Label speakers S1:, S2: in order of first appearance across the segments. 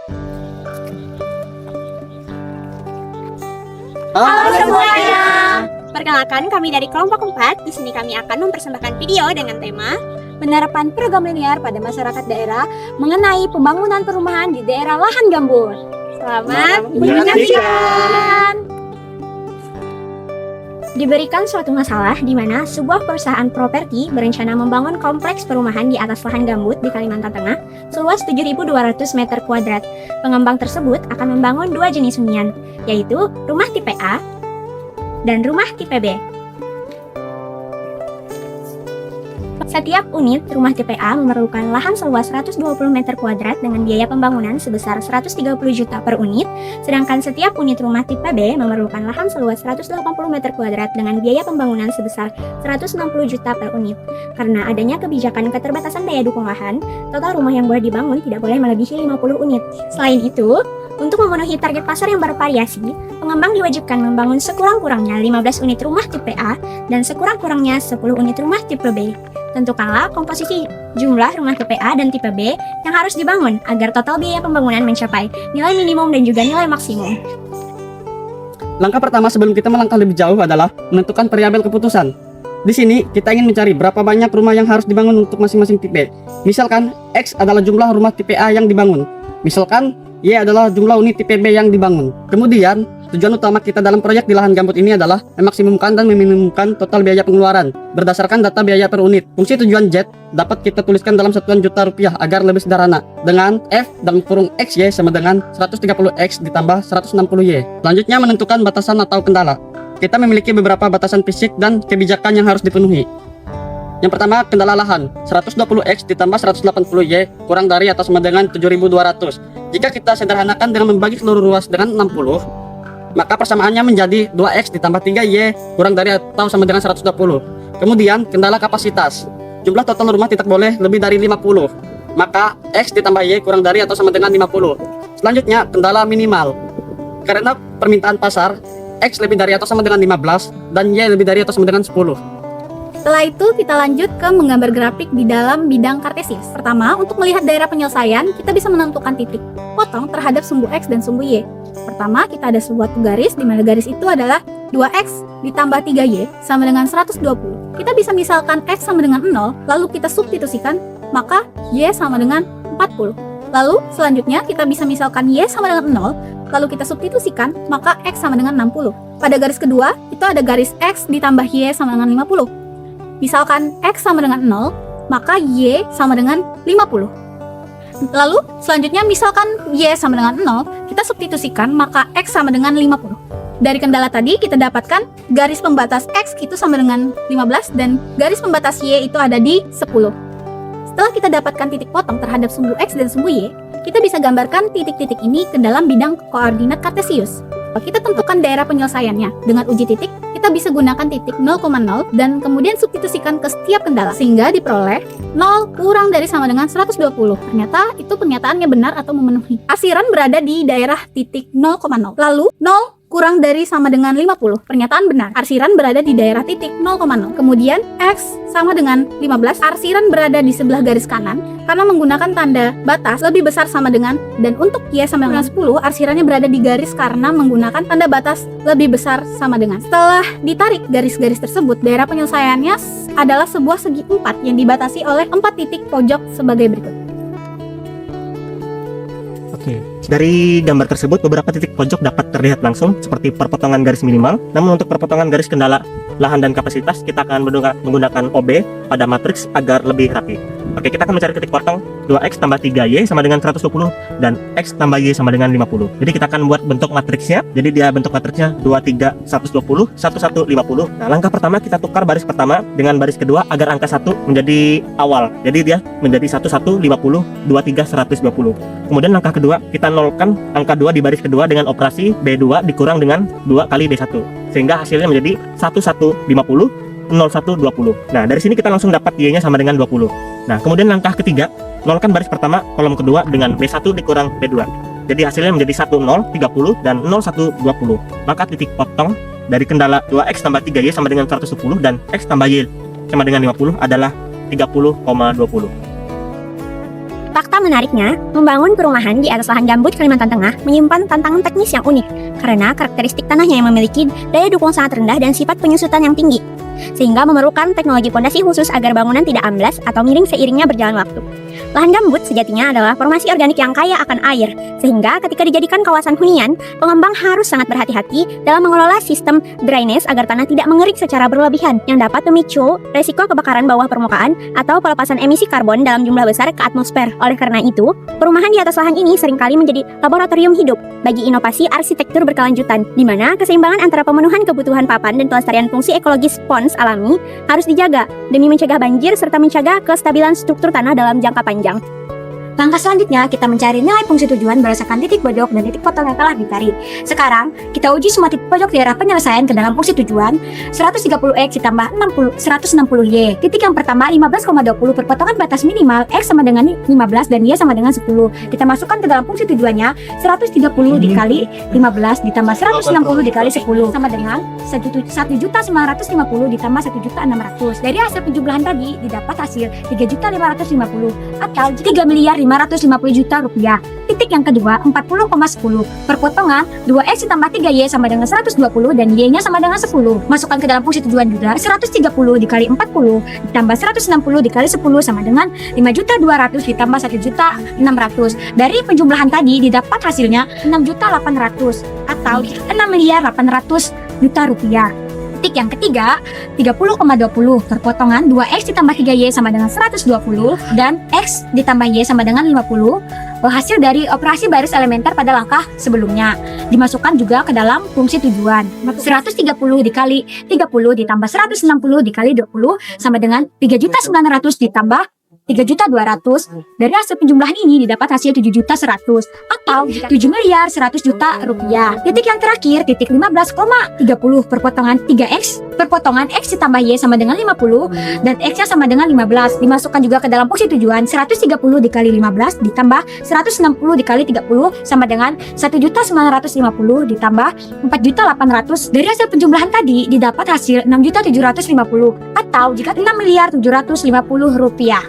S1: Halo semuanya. Perkenalkan, kami dari kelompok 4. Di sini kami akan mempersembahkan video dengan tema penerapan program linear pada masyarakat daerah mengenai pembangunan perumahan di daerah lahan gambut. Selamat menyaksikan. Diberikan suatu masalah di mana sebuah perusahaan properti berencana membangun kompleks perumahan di atas lahan gambut di Kalimantan Tengah seluas 7.200 meter kuadrat. Pengembang tersebut akan membangun dua jenis hunian, yaitu rumah tipe A dan rumah tipe B. Setiap unit rumah tipe A memerlukan lahan seluas 120 meter kuadrat dengan biaya pembangunan sebesar 130 juta per unit, sedangkan setiap unit rumah tipe B memerlukan lahan seluas 180 meter kuadrat dengan biaya pembangunan sebesar 160 juta per unit. Karena adanya kebijakan keterbatasan daya dukung lahan, total rumah yang boleh dibangun tidak boleh melebihi 50 unit. Selain itu, untuk memenuhi target pasar yang bervariasi, pengembang diwajibkan membangun sekurang-kurangnya 15 unit rumah tipe A dan sekurang-kurangnya 10 unit rumah tipe B. Tentukanlah komposisi jumlah rumah tipe A dan tipe B yang harus dibangun agar total biaya pembangunan mencapai nilai minimum dan juga nilai maksimum.
S2: Langkah pertama sebelum kita melangkah lebih jauh adalah menentukan variabel keputusan. Di sini kita ingin mencari berapa banyak rumah yang harus dibangun untuk masing-masing tipe. Misalkan X adalah jumlah rumah tipe A yang dibangun. Misalkan Y adalah jumlah unit tipe B yang dibangun. Kemudian, tujuan utama kita dalam proyek di lahan gambut ini adalah memaksimumkan dan meminimumkan total biaya pengeluaran berdasarkan data biaya per unit. Fungsi tujuan Z dapat kita tuliskan dalam satuan juta rupiah agar lebih sederhana dengan F dalam kurung XY sama dengan 130X ditambah 160Y. Selanjutnya menentukan batasan atau kendala. Kita memiliki beberapa batasan fisik dan kebijakan yang harus dipenuhi. Yang pertama, kendala lahan. 120X ditambah 180Y kurang dari atau sama dengan 7.200. Jika kita sederhanakan dengan membagi seluruh ruas dengan 60, maka persamaannya menjadi 2X ditambah 3Y kurang dari atau sama dengan 120. Kemudian, kendala kapasitas. Jumlah total rumah tidak boleh lebih dari 50. Maka, X ditambah Y kurang dari atau sama dengan 50. Selanjutnya, kendala minimal. Karena permintaan pasar, X lebih dari atau sama dengan 15 dan Y lebih dari atau sama dengan 10.
S3: Setelah itu kita lanjut ke menggambar grafik di dalam bidang kartesius. Pertama, untuk melihat daerah penyelesaian, kita bisa menentukan titik potong terhadap sumbu X dan sumbu Y. Pertama, kita ada sebuah garis, di mana garis itu adalah 2X ditambah 3Y sama dengan 120. Kita bisa misalkan X sama dengan 0, lalu kita substitusikan, maka Y sama dengan 40. Lalu, selanjutnya kita bisa misalkan Y sama dengan 0, lalu kita substitusikan, maka X sama dengan 60. Pada garis kedua, itu ada garis X ditambah Y sama dengan 50. Misalkan X sama dengan 0, maka Y sama dengan 50. Lalu, selanjutnya misalkan Y sama dengan 0, kita substitusikan, maka X sama dengan 50. Dari kendala tadi, kita dapatkan garis pembatas X itu sama dengan 15, dan garis pembatas Y itu ada di 10. Setelah kita dapatkan titik potong terhadap sumbu X dan sumbu Y, kita bisa gambarkan titik-titik ini ke dalam bidang koordinat kartesius. Kita tentukan daerah penyelesaiannya. Dengan uji titik, kita bisa gunakan titik 0,0 dan kemudian substitusikan ke setiap kendala sehingga diperoleh 0 kurang dari sama dengan 120. Ternyata itu pernyataannya benar atau memenuhi. Arsiran berada di daerah titik 0,0. Lalu 0 kurang dari sama dengan 50. Pernyataan benar. Arsiran berada di daerah titik 0,0. Kemudian X sama dengan 15. Arsiran berada di sebelah garis kanan karena menggunakan tanda batas lebih besar sama dengan, dan untuk Y sama dengan 10, arsirannya berada di garis karena menggunakan tanda batas lebih besar sama dengan. Setelah ditarik garis-garis tersebut, daerah penyelesaiannya adalah sebuah segi 4 yang dibatasi oleh 4 titik pojok sebagai berikut.
S4: Oke, dari gambar tersebut beberapa titik pojok dapat terlihat langsung seperti perpotongan garis minimal. Namun untuk perpotongan garis kendala lahan dan kapasitas, kita akan menggunakan OB pada matriks agar lebih rapi. Oke, kita akan mencari titik potong 2X tambah 3Y sama dengan 120 dan X tambah Y sama dengan 50. Jadi kita akan buat bentuk matriksnya. Jadi dia bentuk matriksnya 23 120 1150. Nah, langkah pertama kita tukar baris pertama dengan baris kedua agar angka 1 menjadi awal. Jadi dia menjadi 1150 23 120. Kemudian langkah kedua kita nolkan angka 2 di baris kedua dengan operasi B2 dikurang dengan 2 kali B1. Sehingga hasilnya menjadi 1150 0120. Nah, dari sini kita langsung dapat Y-nya sama dengan 20. Nah, kemudian langkah ketiga, nolkan baris pertama, kolom kedua dengan B1 dikurang B2. Jadi hasilnya menjadi 1030 dan 0120. Maka titik potong dari kendala 2X tambah 3Y sama dengan 110 dan X tambah Y sama dengan 50 adalah 30,20.
S1: Fakta menariknya, membangun perumahan di atas lahan gambut Kalimantan Tengah menyimpan tantangan teknis yang unik karena karakteristik tanahnya yang memiliki daya dukung sangat rendah dan sifat penyusutan yang tinggi, sehingga memerlukan teknologi pondasi khusus agar bangunan tidak amblas atau miring seiringnya berjalan waktu. Lahan gambut sejatinya adalah formasi organik yang kaya akan air, sehingga ketika dijadikan kawasan hunian, pengembang harus sangat berhati-hati dalam mengelola sistem drainase agar tanah tidak mengerik secara berlebihan yang dapat memicu resiko kebakaran bawah permukaan atau pelepasan emisi karbon dalam jumlah besar ke atmosfer. Oleh karena itu, perumahan di atas lahan ini seringkali menjadi laboratorium hidup bagi inovasi arsitektur berkelanjutan, di mana keseimbangan antara pemenuhan kebutuhan papan dan pelestarian fungsi ekologis spons alami harus dijaga demi mencegah banjir serta mencegah kestabilan struktur tanah dalam jangka panjang. Langkah selanjutnya, kita mencari nilai fungsi tujuan berdasarkan titik pojok dan titik potong yang telah dicari. Sekarang, kita uji semua titik pojok daerah penyelesaian ke dalam fungsi tujuan 130X ditambah 160Y. Titik yang pertama 15,20 per potongan batas minimal X sama dengan 15 dan Y sama dengan 10. Kita masukkan ke dalam fungsi tujuannya 130 dikali 15 ditambah 160 dikali 10 sama dengan 1.950 ditambah 1.600. Dari hasil penjumlahan tadi, didapat hasil 3.550 atau 3.550 juta rupiah. Titik yang kedua 40,10 per potongan 2X ditambah 3Y sama dengan 120 dan Y-nya sama dengan 10. Masukkan ke dalam fungsi tujuan juga 130 dikali 40 ditambah 160 dikali 10 sama dengan 5.200 ditambah 1.600. Dari penjumlahan tadi didapat hasilnya 6.800 atau 6.800 juta rupiah. Titik yang ketiga 30,20 per potongan 2X ditambah 3Y sama dengan 120 dan X ditambah Y sama dengan 50. Hasil dari operasi baris elementer pada langkah sebelumnya dimasukkan juga ke dalam fungsi tujuan 130 dikali 30 ditambah 160 dikali 20 sama dengan 3.900 ditambah 3.200. Dari hasil penjumlahan ini didapat hasil 7.100 atau 7.100 juta rupiah. Titik yang terakhir, titik 15,30 per potongan 3X per potongan X ditambah Y sama dengan 50 dan X-nya sama dengan 15. Dimasukkan juga ke dalam fungsi tujuan 130 dikali 15 ditambah 160 dikali 30 sama dengan 1.950 ditambah 4.800. Dari hasil penjumlahan tadi didapat hasil 6.750 atau jika 6.750 rupiah.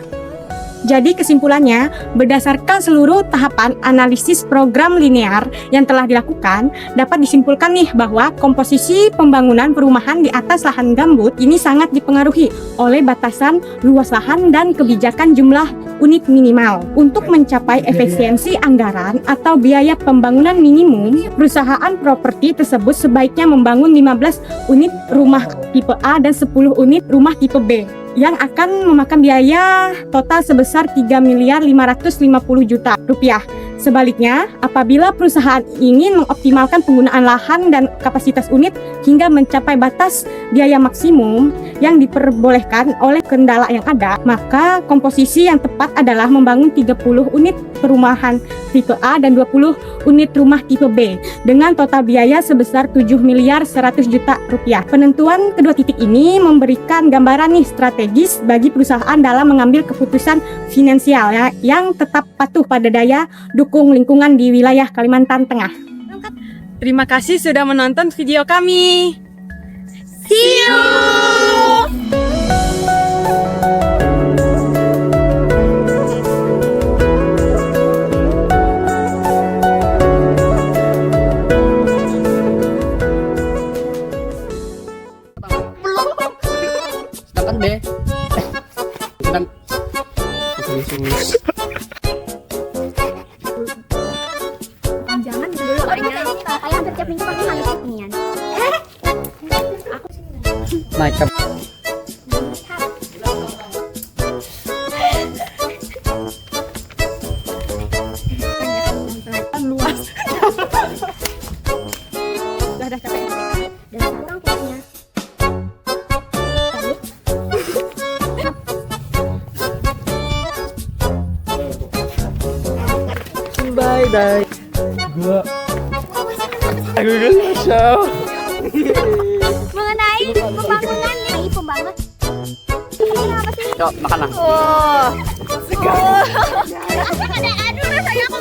S5: Jadi kesimpulannya, berdasarkan seluruh tahapan analisis program linear yang telah dilakukan, dapat disimpulkan nih bahwa komposisi pembangunan perumahan di atas lahan gambut ini sangat dipengaruhi oleh batasan luas lahan dan kebijakan jumlah unit minimal. Untuk mencapai efisiensi anggaran atau biaya pembangunan minimum, perusahaan properti tersebut sebaiknya membangun 15 unit rumah tipe A dan 10 unit rumah tipe B yang akan memakan biaya total sebesar 3.550 juta rupiah. Sebaliknya, apabila perusahaan ingin mengoptimalkan penggunaan lahan dan kapasitas unit hingga mencapai batas biaya maksimum yang diperbolehkan oleh kendala yang ada, maka komposisi yang tepat adalah membangun 30 unit perumahan tipe A dan 20 unit rumah tipe B dengan total biaya sebesar 7.100 juta rupiah. Penentuan kedua titik ini memberikan gambaran nih strategis bagi perusahaan dalam mengambil keputusan finansial yang tetap patuh pada daya dukung lingkungan di wilayah Kalimantan Tengah.
S6: Terima kasih sudah menonton video kami.
S5: See you!
S2: Sedangkan B sedang
S1: Jangan dulu orangnya. Kayak hampir tiap minggu pakai halus inian.
S2: naik ke
S5: Luas.
S1: Udah capek. Dan kurang kuatnya.
S2: bye. Gua show.
S1: Mengenai pembangunan nih, pembangunan. Ini apa sih?
S2: Yuk, makan lah.
S1: Aduh, rasanya aku